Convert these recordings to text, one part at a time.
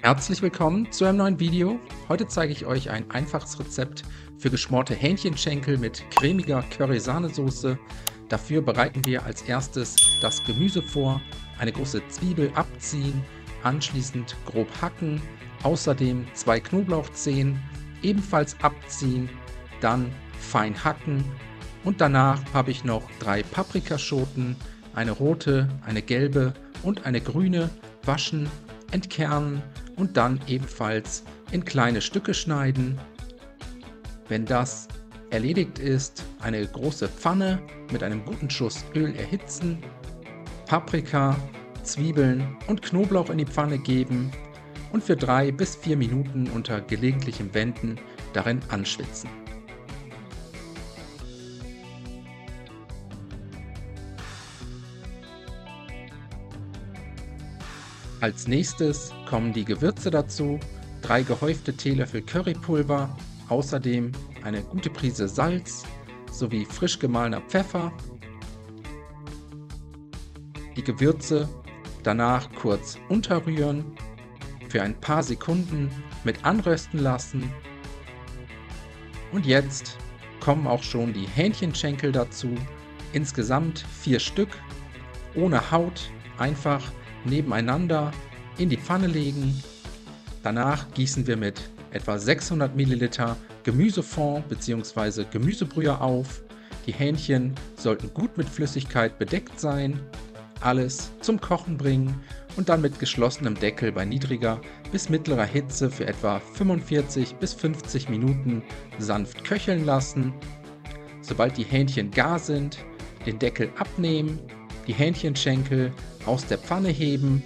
Herzlich willkommen zu einem neuen Video. Heute zeige ich euch ein einfaches Rezept für geschmorte Hähnchenschenkel mit cremiger Curry-Sahnesoße. Dafür bereiten wir als erstes das Gemüse vor, eine große Zwiebel abziehen, anschließend grob hacken, außerdem 2 Knoblauchzehen ebenfalls abziehen, dann fein hacken und danach habe ich noch 3 Paprikaschoten, eine rote, eine gelbe und eine grüne, waschen, entkernen und dann ebenfalls in kleine Stücke schneiden. Wenn das erledigt ist, eine große Pfanne mit einem guten Schuss Öl erhitzen, Paprika, Zwiebeln und Knoblauch in die Pfanne geben und für 3 bis 4 Minuten unter gelegentlichem Wenden darin anschwitzen. Als nächstes kommen die Gewürze dazu, 3 gehäufte Teelöffel Currypulver, außerdem eine gute Prise Salz sowie frisch gemahlener Pfeffer. Die Gewürze danach kurz unterrühren, für ein paar Sekunden mit anrösten lassen. Und jetzt kommen auch schon die Hähnchenschenkel dazu, insgesamt 4 Stück, ohne Haut, einfach nebeneinander in die Pfanne legen. Danach gießen wir mit etwa 600 ml Gemüsefond bzw. Gemüsebrühe auf. Die Hähnchen sollten gut mit Flüssigkeit bedeckt sein. Alles zum Kochen bringen und dann mit geschlossenem Deckel bei niedriger bis mittlerer Hitze für etwa 45 bis 50 Minuten sanft köcheln lassen. Sobald die Hähnchen gar sind, den Deckel abnehmen, die Hähnchenschenkel aus der Pfanne heben,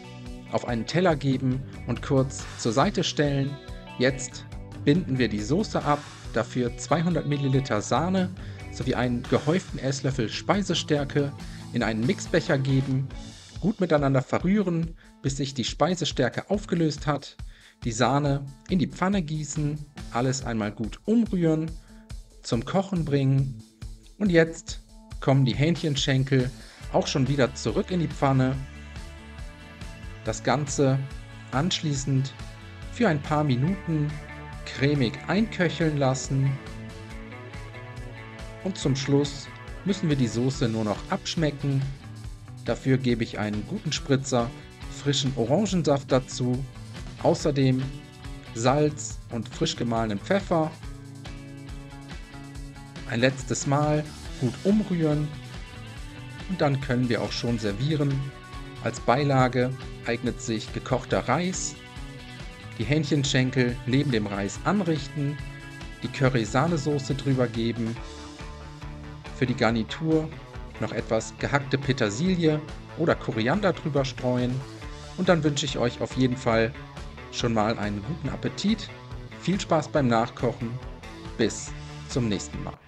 auf einen Teller geben und kurz zur Seite stellen. Jetzt binden wir die Soße ab, dafür 200 ml Sahne sowie einen gehäuften Esslöffel Speisestärke in einen Mixbecher geben, gut miteinander verrühren, bis sich die Speisestärke aufgelöst hat, die Sahne in die Pfanne gießen, alles einmal gut umrühren, zum Kochen bringen und jetzt kommen die Hähnchenschenkel auch schon wieder zurück in die Pfanne. Das Ganze anschließend für ein paar Minuten cremig einköcheln lassen und zum Schluss müssen wir die Soße nur noch abschmecken. Dafür gebe ich einen guten Spritzer frischen Orangensaft dazu, außerdem Salz und frisch gemahlenen Pfeffer. Ein letztes Mal gut umrühren und dann können wir auch schon servieren. Als Beilage eignet sich gekochter Reis, die Hähnchenschenkel neben dem Reis anrichten, die Curry-Sahnesoße drüber geben, für die Garnitur noch etwas gehackte Petersilie oder Koriander drüber streuen und dann wünsche ich euch auf jeden Fall schon mal einen guten Appetit, viel Spaß beim Nachkochen, bis zum nächsten Mal.